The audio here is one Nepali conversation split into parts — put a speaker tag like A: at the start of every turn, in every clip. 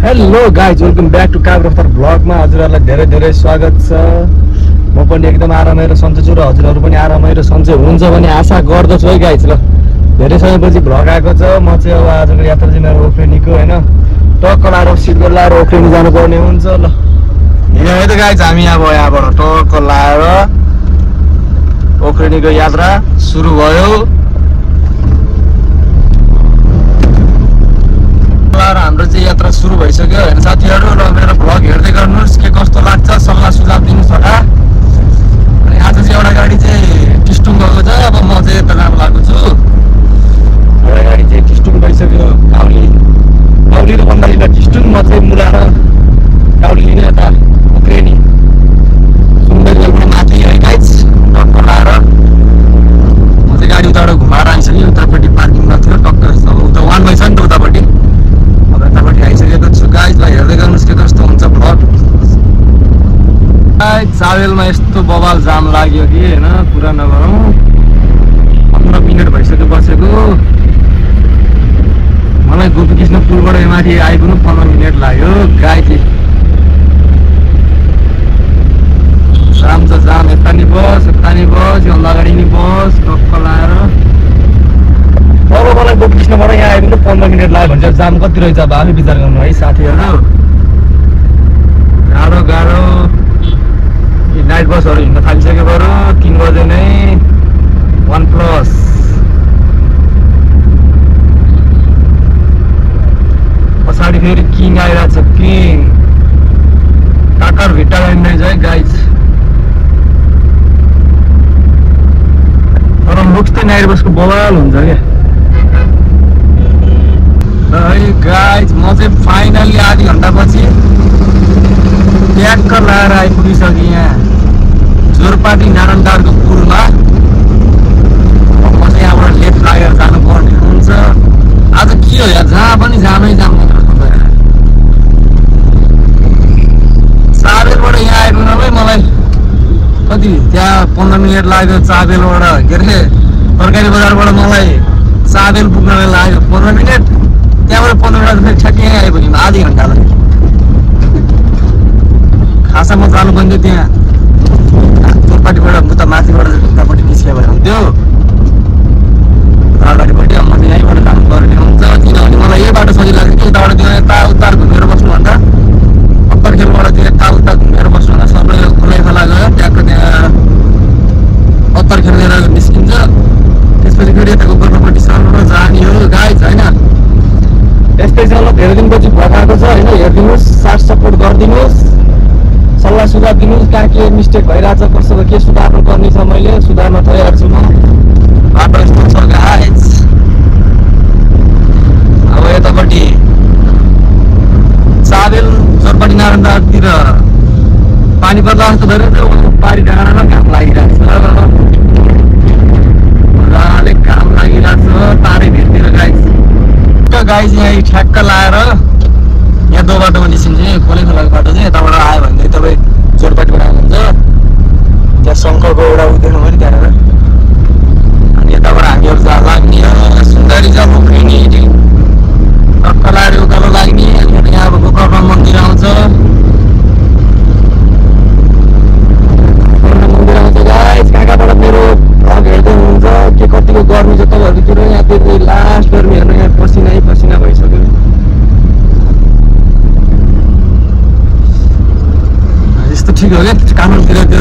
A: Hello guys, welcome back to काभ्रेफ्तार भ्लगमा हजुरहरूलाई धेरै धेरै स्वागत छ। म पनि एकदम आरामै र सन्चै छु र हजुरहरू पनि आरामै र सन्चै हुनुहुन्छ भन्ने आशा गर्दछु है गाइज। ल धेरै समयपछि भ्लग आएको छ। म चाहिँ अब आजको यात्रा चाहिँ मेरो ओफ्रेनीको होइन, टक्क लाएर सिट लाएर ओफ्रेनी जानुपर्ने हुन्छ। ल हिँड्यो है त गाइज, हामी अब यहाँबाट टक्क लाएर ओफ्रेनीको यात्रा सुरु भयो। हाम्रो चाहिँ यात्रा सुरु भइसक्यो होइन साथीहरू। र मेरो भ्लग हेर्दै गर्नुहोस्, के कस्तो लाग्छ सल्लाह सुझाव दिनुहोस् होला। अनि आज चाहिँ एउटा गाडी चाहिँ टिस्टुङ गएको छ, अब म चाहिँ यता जान लागेको छु। एउटा गाडी चाहिँ टिस्टुङ गइसक्यो, काउली र बन्दालीलाई टिस्टुङ, म चाहिँ मुला र काउली लिने यता उक्रेनी सुन्दरजलबाट माथि है गाइज टक्क लाएर। म चाहिँ गाडी उताबाट घुमाएर आइसक्यो, उतापट्टि पार्किङमा थियो टक्क उता वान बाई छ नि त उतापट्टि। यतापट्टि आइसकेको छु गाइजलाई, हेर्दै गर्नुहोस् के कस्तो हुन्छ भ्लग। चावेलमा यस्तो बवाल जाम लाग्यो कि होइन, कुरा नगरौँ। 15 मिनट भइसक्यो बसेको। मलाई गोपीकृष्ण पुलबाट माथि आइपुग्नु 15 मिनट लाग्यो गाइज। जाम त जाम, यता नि बस यो अगाडि नि बस टक्क लाएर। अब मलाई गोपीकृष्णबाट यहाँ आइपुग्नु 15 मिनट लाग्यो भने चाहिँ जाम कति रहेछ अब आफै विचार गर्नु है साथीहरू। गाह्रो नाइट बसहरू हिँड्न थालिसक्यो बरु 3 बजे नै 1+। पछाडि फेरि किङ आइरहेको छ, किङ काकर भिट्टा रहेछ है गाइज। तर लुक्स चाहिँ नाइट बसको बवाल हुन्छ क्या है गाइज। म चाहिँ फाइनल्ली आधी घन्टापछि ट्याक्क लाएर आइपुगिसकेँ यहाँ जोरपाटी नारायणटारको पुलमा। म चाहिँ यहाँबाट लेफ्ट लागेर जानुपर्ने हुन्छ। आज के हो यार, जहाँ पनि जामै जाम मात्र छ। चाबेलबाट यहाँ आइपुग्नलाई मलाई कति त्यहाँ 15 मिनट लाग्यो। चाबेलबाट के अरे तरकारी बजारबाट मलाई चाबेल पुग्नलाई लाग्यो 15 मिनट। त्यहाँबाट 15 मिनट फेरि ठ्याक्कै यहाँ आइपुग्यौँ आधी घन्टालाई। खासमा म जानु पनि थियो त्यहाँ चोरपाटीबाट उता माथिबाट उतापट्टि निस्कियो भने हुन्थ्यो अगाडिपट्टि। अब म चाहिँ यहीँबाट जानुपर्ने हुन्छ किनभने मलाई यही बाटो सजिलो लाग्छ कि उताबाट त्यो यता उता घुमेर बस्नुभन्दा अत्तरखेलबाट त्यो यता उता घुमेर बस्नुभन्दा सबै खोलै खोला गयो ट्याक्क त्यहाँ अत्तरखेल लिएर निस्किन्छ। त्यसपछि फेरि यता गोकर्णपट्टि सर्नु जाने हो गाइज होइन। यस्तै छ। ल धेरै दिनपछि भ्लग आएको छ होइन, हेरिदिनुहोस्, साथ सपोर्ट गरिदिनुहोस्, सल्लाह सुझाव दिनुहोस्। कहाँ के मिस्टेक भइरहेछ, कसो के सुधार्नु पर्ने छ मैले सुधार्न तयार छु म। बाटो यस्तो छ गाइज। अब यतापट्टि चाबेल जोरपाटी नारायणटारतिर पानी पर्दा जस्तो भइरहेछ। पारी डाँडामा घाम लागिरहेको छ, मजाले घाम लागिरहेको छ तारै भिरतिर गाइज। गाइज यहाँ ठ्याक्क लाएर यहाँ दो बाटोमा निस्किन्छ। खोलै खोलाको बाटो चाहिँ यताबाट आयो भने चाहिँ तपाईँ जोरपाटीबाट आउनुहुन्छ। त्यहाँ शङ्करको एउटा उ देख्नु पनि त्यहाँनिर। अनि यताबाट हामीहरू जहाँ लाग्ने सुन्दरी जल उफ्रिने टक्क लाएर उकालो लाग्ने। अनि यहाँ अब गोकर्ण मन्दिर आउँछ, मन्दिर आउँछ गाइज। कहाँबाट मेरो भ्लग हेर्दै हुनुहुन्छ, के कतिको गर्मी छ तपाईँहरूतिर। यहाँ त्यो लास्ट गर्मी हेर्नु, यहाँ पसिना पसिना भइसक्यो। यस्तो ठिक हो क्या काठमाडौँतिर त्यो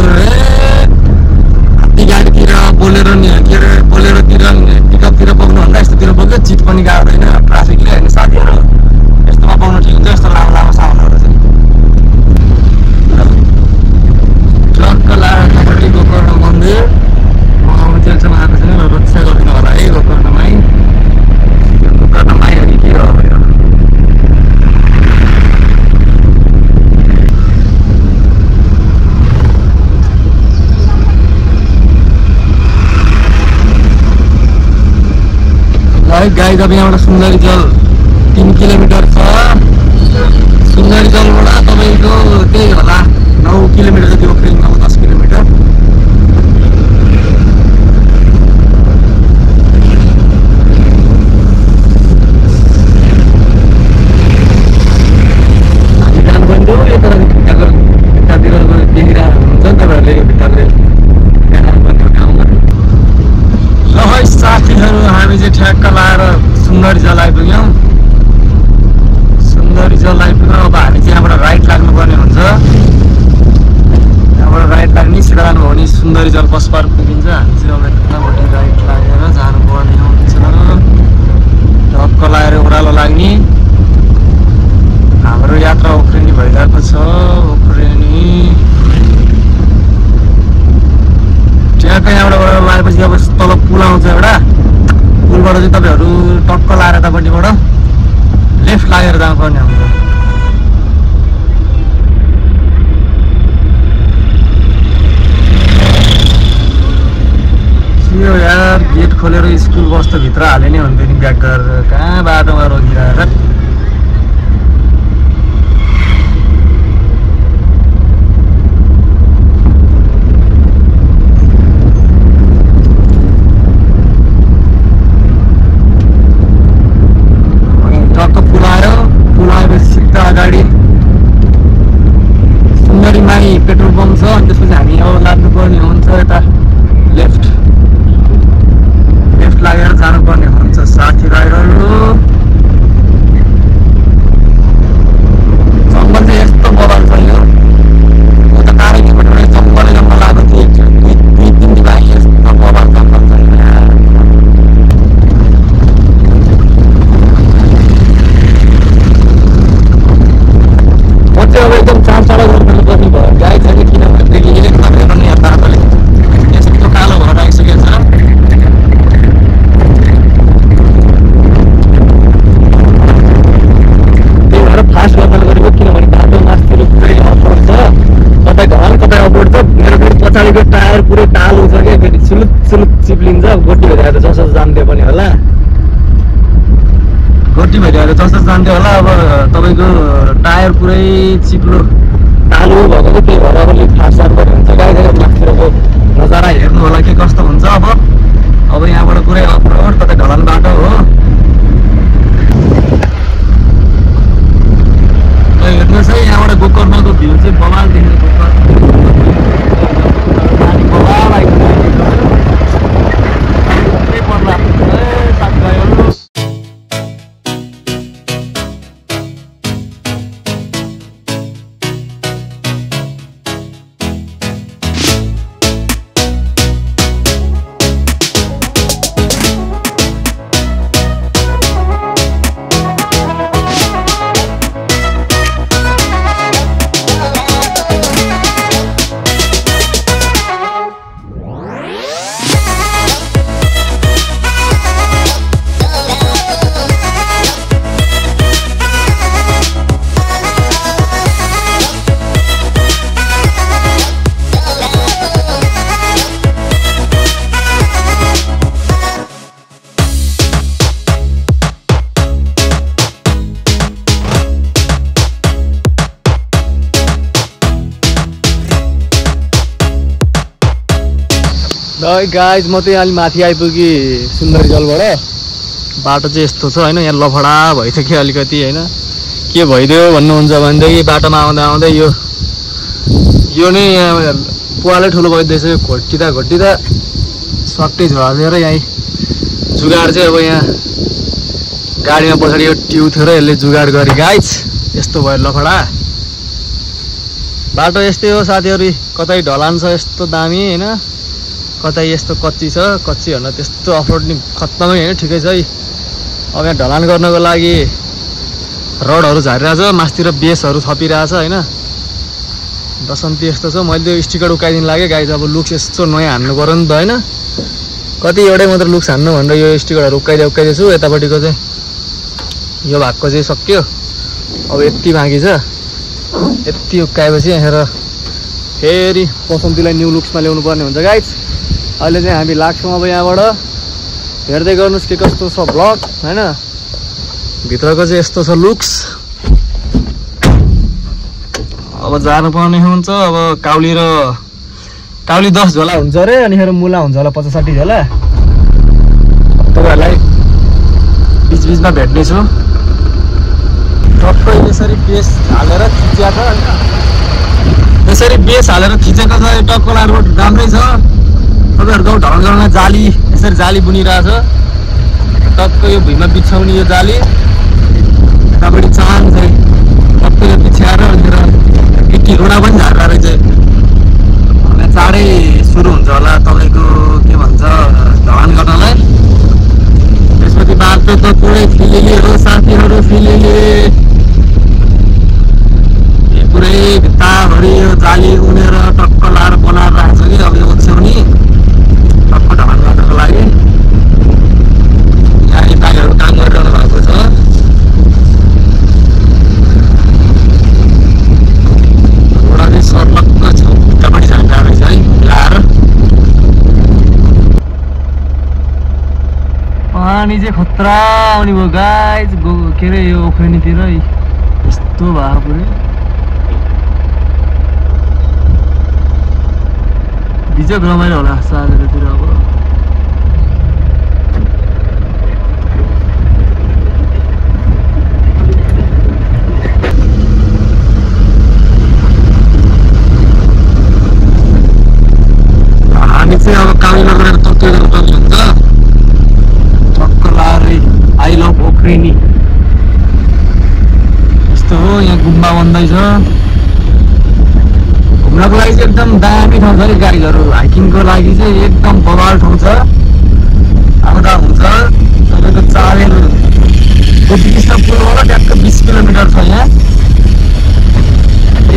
A: हात्ती गाडीतिर बोलेरो के अरे बोलेरोतिर पिकअपतिर बोक्नुभन्दा यस्तोतिर बोक्यो चिट पनि गाड्दैन ट्राफिकले होइन साथीहरू। यस्तोमा पाउनु ठिक हुन्छ, यस्तो लामो लामो सामानहरू चाहिँ। ट्रक्क लाएर गोकर्ण मन्दिर म त्यसमा आएको छैन, रक्षा गरिदिनु होला है गोकर्णमाई। गोकर्णमाई अनि के हो यो गाइज। अब यहाँबाट सुन्दरी जल 3 किलोमिटर छ। सुन्दरी जलबाट तपाईँको त्यही होला 9 किलोमिटर जति ओफ्रेनीमा 10 किलोमिटर। हाम्रो यात्रा उफ्रिने भइरहेको छ। उफ्रिने ट्याक्कै यहाँबाट लागेपछि अब तल पुल आउँछ एउटा, पुलबाट चाहिँ तपाईँहरू टक्क लाएर यतापट्टिबाट लेफ्ट लागेर जानुपर्ने हुन्छ। यो यार गेट खोलेर स्कुल बस त भित्र हाले नै हुन्थ्यो नि, ब्याक गरेर कहाँ बाटोमा रोकिरहेर। टक्क पुल आयो, पुल आएपछि सिधा अगाडि सुन्दरीमाई पेट्रोल पम्प छ। अनि त्यसपछि हामी अब लाग्नुपर्ने हुन्छ यता लेफ्ट लागेर जानुपर्ने हुन्छ साथीभाइहरू। जङ्गल चाहिँ यस्तो बबाल छ यो, उता टाढैबाट जङ्गलै जङ्गल आएको थियो। दुई तिन दिन लागि यस्तो बबाल जङ्गल छ। म चाहिँ अब एकदम चाँड गर्नु पर्ने भयो, गाई छैन किनभनेदेखि एकदमै पनि यहाँ तातोले यस्तो कालो भएर आइसकेको छ। फास्ट गर्नु गरेको किनभने बाटो मासतिर पुरै अफरोड छ, कतै घन कतै अफरोड छ। मेरो फेरि पछाडिको टायर पुरै टालो छ क्या, फेरि सुलुक सुलुक चिप्लिन्छ। गोटी भइरहेको त जसो जान्थ्यो पनि होला, गोटी भइरहेको जसो जान्थ्यो होला। अब तपाईँको टायर पुरै चिप्लो टालो भएको चाहिँ त्यही भएर अब अलिक फास्ट जानुपर्ने हुन्छ। गाडीको मासतिरको नजारा हेर्नु होला के कस्तो हुन्छ। अब यहाँबाट पुरै अफरोड, कतै ढलान बाटो हो। हेर्नुहोस् है, यहाँबाट गोकर्णको भ्यू चाहिँ बवाल देख्ने। बवाल आइपुग्यो पर्ला साथीभाइहरू। गाइज म चाहिँ अलि माथि आइपुगेँ सुन्दरी जलबाट। बाटो चाहिँ यस्तो छ होइन, यहाँ लफडा भइसक्यो अलिकति होइन। के भइदियो भन्नुहुन्छ भनेदेखि बाटोमा आउँदा आउँदै यो नै यहाँ पुवालै ठुलो भइदिएछ। यो घोटिँदा सट्टै झरेर यहीँ जुगाड चाहिँ अब यहाँ गाडीमा पछाडि यो ट्यु थियो र यसले जुगाड गरे। गाइज यस्तो भयो लफडा बाटो। यस्तै हो साथीहरू, कतै ढलान छ यस्तो दामी होइन, कतै यस्तो कच्ची छ। कच्ची भन्दा त्यस्तो अफरोड नि खत्तमै होइन, ठिकै छ है। अब यहाँ ढलान गर्नको लागि रडहरू झारिरहेछ, मासतिर बेसहरू थपिरहेछ होइन। दशन्ती यस्तो छ। मैले त्यो स्टिकर उकाइदिनु लाग्यो गाइज। अब लुक्स यस्तो नयाँ हान्नु पऱ्यो नि त होइन। कति एउटै मात्र लुक्स हान्नु भनेर यो स्टिकरहरू उकाइदिएछु। यतापट्टिको चाहिँ यो भागको चाहिँ सक्यो, अब यति बाँकी छ। यति उकाएपछि यहाँ फेरि बसन्तीलाई न्यू लुक्समा ल्याउनु पर्ने हुन्छ गाइज। अहिले चाहिँ हामी लाग्छौँ अब यहाँबाट। हेर्दै गर्नुहोस् के कस्तो छ भ्लग होइन। भित्रको चाहिँ यस्तो छ लुक्स। अब जानुपर्ने हुन्छ। अब काउली 10 झोला हुन्छ अरे, अनिखेर मुला हुन्छ होला 50-60 झोला। तपाईँहरूलाई बिचबिचमा भेट्नेछु। टक्कै यसरी बेस हालेर खिचिया छ होइन, यसरी बेस हालेर खिचेको छ। यो टक्कला रोड राम्रै छ। तपाईँहरूको ढलान गर्न जाली यसरी जाली बुनिरहेछ। टक्क यो भुइँमा बिछाउने यो जाली यतापट्टि चाहन चाहिँ टक्कै यो बिछ्याएर अनिखेर गिटी रोडा पनि झार्दा रहेछ। चाँडै सुरु हुन्छ होला तपाईँको के भन्छ ढलान गर्नलाई। त्यसपछि बाटो त पुरै फिलिली हो साथीहरू, फिलिली। जाली उनेर टक्क लाएर बनाएर राख्छ कि अब यो ओछ्याउनी टक्क ढाल गर्नको लागि। यहाँ दाइहरू काम गरिरहनु भएको छ। रोडा चाहिँ सर्लक्क छेउपट्टि झारिरहेको रहेछ है मिलाएर। पानी चाहिँ खतरा आउने भयो गाइस। के अरे यो ओखैनीतिर यस्तो भएको पुरै बिजक रमाइलो होला साँझतिर अब। हामी चाहिँ अब कामी लगेर टक्कै गर्नुपर्ने हुन्छ। टक्क लाएर आई लभ ओखैनी यस्तो हो। यहाँ गुम्बा बन्दैछ। घुम्नको लागि चाहिँ एकदम दामी ठाउँ छ कि गाइजहरू। हाइकिङको लागि चाहिँ एकदम बवाल ठाउँ छ। आउँदा हुन्छ तपाईँको चालेल गोपीकृष्ण पुलबाट ट्याक्क 20 किलोमिटर छ यहाँ।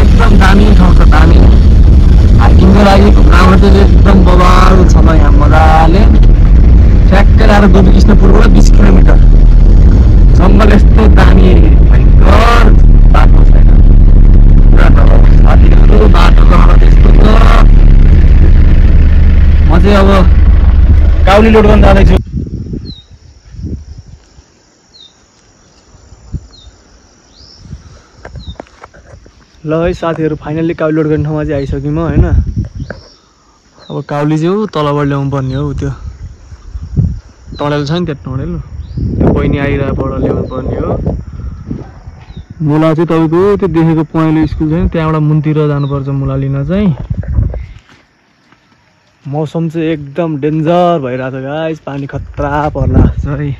A: एकदम दामी ठाउँ छ दामी। हाइकिङको लागि घुम्नको चाहिँ एकदम बवाल छ ल यहाँ मजाले। ट्याक्कै आएर गोपीकृष्ण पुलबाट 20 किलोमिटर जङ्गल यस्तो दामी भयङ्कर बाटो छैन। साथीहरू बाटोको हालत यस्तो छ। म चाहिँ अब काउली लोड गर्न जाँदैछु। ल है साथीहरू फाइनल्ली काउली लोड गर्ने ठाउँमा चाहिँ आइसक्यौँ म होइन। अब काउली चाहिँ तलबाट ल्याउनु पर्ने हो। त्यो टनेल छ नि त्यो टनेल त्यो बहिनी आइरहेबाट ल्याउनु पर्ने हो। मुला चाहिँ तपाईँको त्यो देखेको पहेँलो स्कुल छ नि त्यहाँबाट मुनतिर जानुपर्छ मुला लिन चाहिँ। मौसम चाहिँ एकदम डेन्जर भइरहेको छ गाइस। पानी खतरा पर्ला छ है।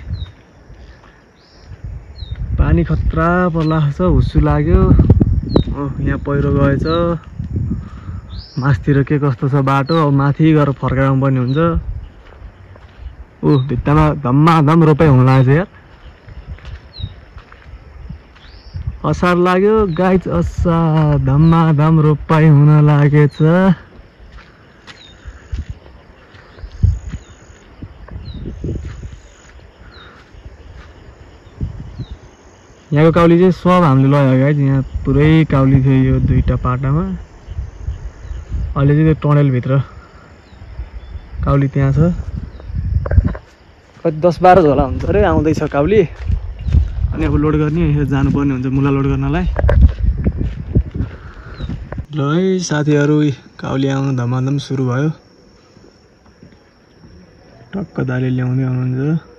A: पानी खतरा पर्ला छ। हुस्सु लाग्यो। यहाँ पहिरो गएछ। मासतिर के कस्तो छ बाटो। अब माथि गएर फर्काउनु पर्ने हुन्छ। भित्तामा धम्माधम रोपाइ हुन लागेछ यार। असार लाग्यो गाइज। असार धम्माधम रोपाइ हुन लागेछ। यहाँको काउली चाहिँ सब हामीले लग्यो गाइज। यहाँ पुरै काउली थियो यो दुईटा पाटामा। अहिले चाहिँ त्यो टनेलभित्र काउली त्यहाँ छ। कति 10-12 झोला हुन्छ अरे आउँदैछ काउली। अनि अब लोड गर्ने जानुपर्ने हुन्छ मुला लोड गर्नलाई। ल है साथीहरू काउली आउनु धमाधम सुरु भयो। टक्क दाले ल्याउँदै आउनुहुन्छ।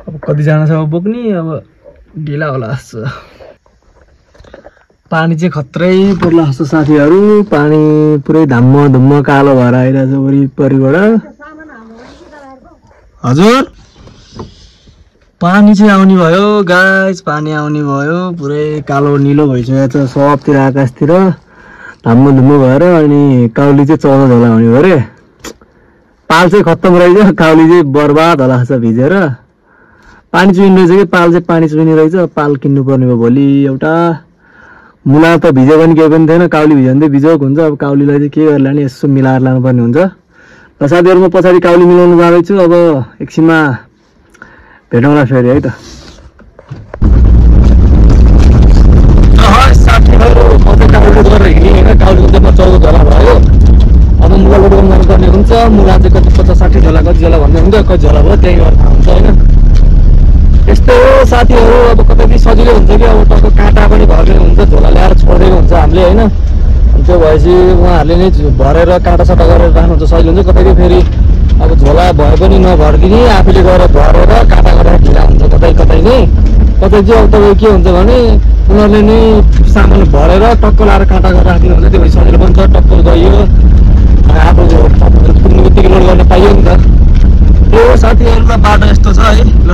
A: अब कतिजना छ अब बोक्ने। अब ढिला होला जस्तो। पानी चाहिँ खत्रै पर्ला जस्तो साथीहरू। पानी पुरै धम्म धुम्म कालो भएर आइरहेछ वरिपरिबाट। हजुर पानी चाहिँ आउने भयो गाइस। पानी आउने भयो पुरै कालो निलो भइसकेको छ सबतिर आकाशतिर धम्म धुम्म भएर। अनि काउली चाहिँ 14 झोला हुने भयो अरे। पाल चाहिँ खत्तम रहेछ। काउली चाहिँ बर्बाद होला जस्तो भिजेर। पानी चुहिने रहेछ कि पाल चाहिँ पानी चुहिने रहेछ। पाल किन्नु पर्ने भयो भोलि एउटा। मुला त भिजे पनि केही पनि थिएन। काउली भिज्यो भने चाहिँ बिजोक हुन्छ। अब काउलीलाई चाहिँ के गरेर लाने यसो मिलाएर लानुपर्ने हुन्छ। र साथीहरू म पछाडि काउली मिलाउनु जाँदैछु। अब एकछिनमा भेटौँला फेरि है त। साथीहरू म चाहिँ काउली लोड गरेर हिँडेँ होइन। काउलीको चाहिँ 14 झोला भयो। अब मुला लोड गर्नुपर्ने हुन्छ। मुला चाहिँ कति 50-60 झोला कति झोला भन्ने हुन्छ। कति झोला भयो त्यही गरेर थाहा हुन्छ होइन। यस्तो हो साथीहरू। अब कतै सजिलो हुन्छ कि अब टक्क काँटा पनि भर्ने हुन्छ। झोला ल्याएर छोडिदिएको हुन्छ हामीले होइन। त्यो भएपछि उहाँहरूले नै भरेर काँटा साटा गरेर राख्नुहुन्छ सजिलो हुन्छ। कतै फेरि अब झोला भए पनि नभरिदिने आफूले गएर भरेर काँटा गरेर ढिला हुन्छ कतै कतै नै। कतै चाहिँ अब तपाईँ के हुन्छ भने उनीहरूले नै सामान भरेर टक्क लाएर काँटा गरेर राखिदिनु हुन्छ। त्यो भएपछि सजिलो पनि छ। टक्क गयो आफू पुग्ने बित्तिकै लोड गर्न पाइयो नि त। यो साथीहरूलाई बाटो यस्तो छ है। ल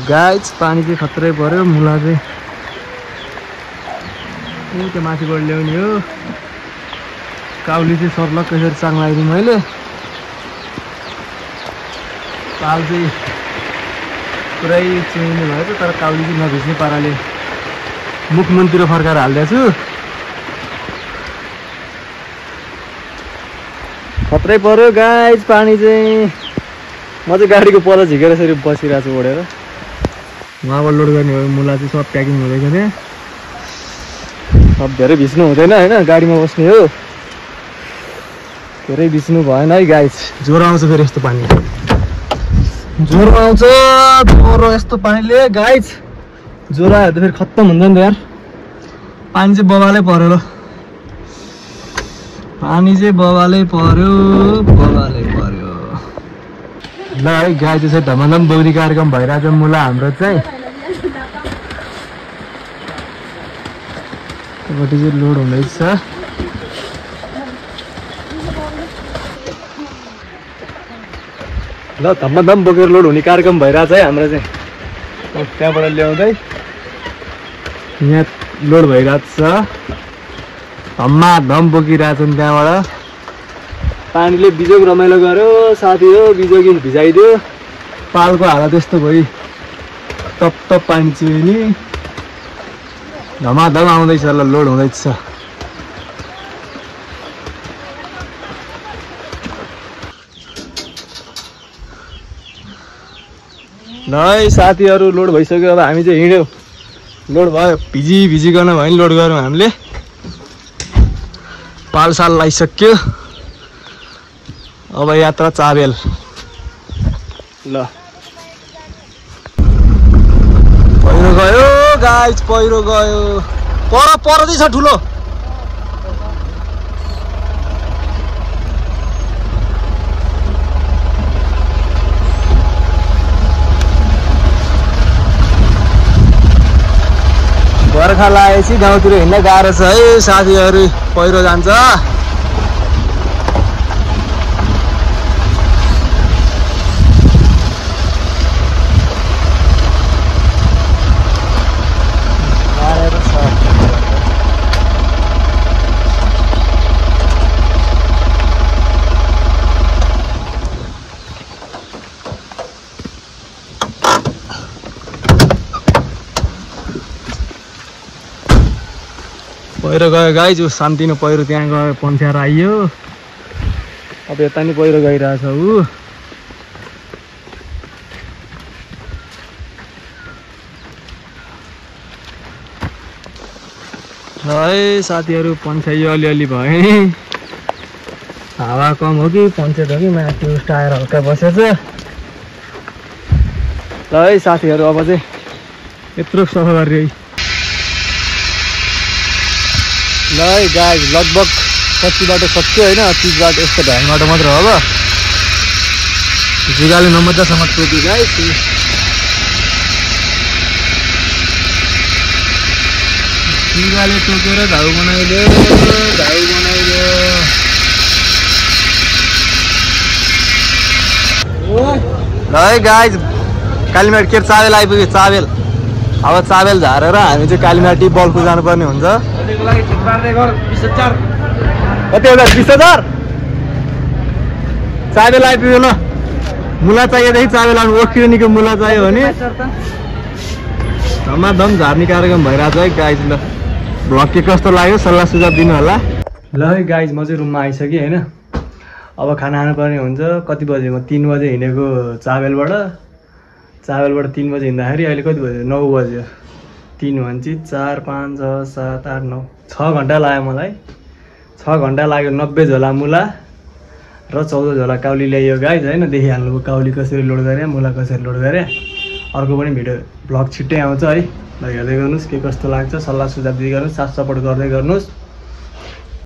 A: गाइस पानी चाहिँ खत्रै पर्यो मुला चाहिँ त्यो माथिबाट ल्याउने हो काउली चाहिँ सर्लक कसरी चाङ लगाइदिउँ मैले पाल चाहिँ पुरै चिनिने भएको तर काउली चाहिँ नभिज्ने पाराले मुखमन्तिर फर्काएर हाल्दैछु खत्रै पर्यो गाइस पानी चाहिँ म चाहिँ गाडीको पल्लो झिकेर यसरी बसिरहेको छु ओढेर उहाँबाट लोड गर्ने हो मुला चाहिँ सब प्याकिङ हुँदैछ त्यहाँ अब धेरै भिज्नु हुँदैन होइन गाडीमा बस्ने हो धेरै भिज्नु भएन है गाइस ज्वरो आउँछ फेरि यस्तो पानी ज्वरो आउँछ ज्वरो यस्तो पानीले गाइस ज्वरो आयो त फेरि खत्तम हुन्छ नि त यार पानी चाहिँ बबालै पर्यो ल पानी चाहिँ बबालै पर्यो ल है गाई चाहिँ धमाधम बौरी कार्यक्रम भइरहेछ मुला हाम्रो चाहिँ त्यहाँपट्टि चाहिँ लोड हुँदैछ ल धमाधम बोकेर लोड हुने कार्यक्रम भइरहेछ है हाम्रो चाहिँ त्यहाँबाट ल्याउँदै यहाँ लोड भइरहेछ धमाधम बोकिरहेछन् त्यहाँबाट पानीले बिजोग रमाइलो गर्यो साथी हो बिजोगी भिजाइदियो पालको हालत यस्तो भयो टप टप पानी चुयो नि धमाधम आउँदैछ ल लोड हुँदैछ ल है साथीहरू लोड भइसक्यो अब हामी चाहिँ हिँड्यौँ लोड भयो भिजिकन भयो नि लोड गऱ्यौँ हामीले पालसाल लगाइसक्यो अब यात्रा चाबेल ल पहिरो गयो गाइस पहिरो गयो परदैछ ठुलो बर्खा लागेपछि गाउँतिर हिँड्न गाह्रो छ है साथीहरू पहिरो जान्छ पहिरो गयो गाइस ऊ शान्तिनो पहिरो त्यहाँ गयो पन्स्याएर आइयो अब यता नि पहिरो गइरहेछ ऊ है साथीहरू पन्साइयो अलिअलि भयो नि हावा कम हो कि पन्चायत हो कि माथि टायर हल्का बसेछ ल है साथीहरू अब चाहिँ यत्रो सफा गरे ल है गाइस लगभग 70 बाटो सक्यो होइन 30 बाटो यस्तो ढाङ बाटो मात्र हो अब जिगाले 90 सम्म टोक्यो गाइस जिगाले टोकेर घाउ बनाइदियो ल है गाइस कालीमाटी के चाबेल आइपुग्यो चाबेल अब चाबेल झारेर हामी चाहिँ कालीमाटी बल्कु जानुपर्ने हुन्छ कति हजार 20,000 चाबेल आइपुग्यो ल मुला चाहिएदेखि चाबेल आउनु ओखिरनीको मुला चाहियो भने धमाधम झार्ने कार्यक्रम भइरहेछ है गाइस ल भ्लग के कस्तो लाग्यो सल्लाह सुझाव दिनु होला ल है गाइस म चाहिँ रुममा आइसकेँ होइन अब खाना खानुपर्ने हुन्छ कति बजे म 3 बजे हिँडेको चाबेलबाट 3 बजे हिँड्दाखेरि अहिले कति बज्यो 9 बज्यो 3 भनेपछि 4 5 6 7 8 9 6 घन्टा लाग्यो मलाई 6 घन्टा लाग्यो 90 झोला मुला र 14 झोला काउली ल्याइयो गाइस होइन देखिहाल्नु काउली कसरी लोड गरे मुला कसरी लोड गरे अर्को पनि भिडियो भ्लग छिट्टै आउँछ है ल हेर्दै गर्नुहोस् के कस्तो लाग्छ सल्लाह सुझाव दिँदै गर्नुहोस् साथ सपोर्ट गर्दै गर्नुहोस्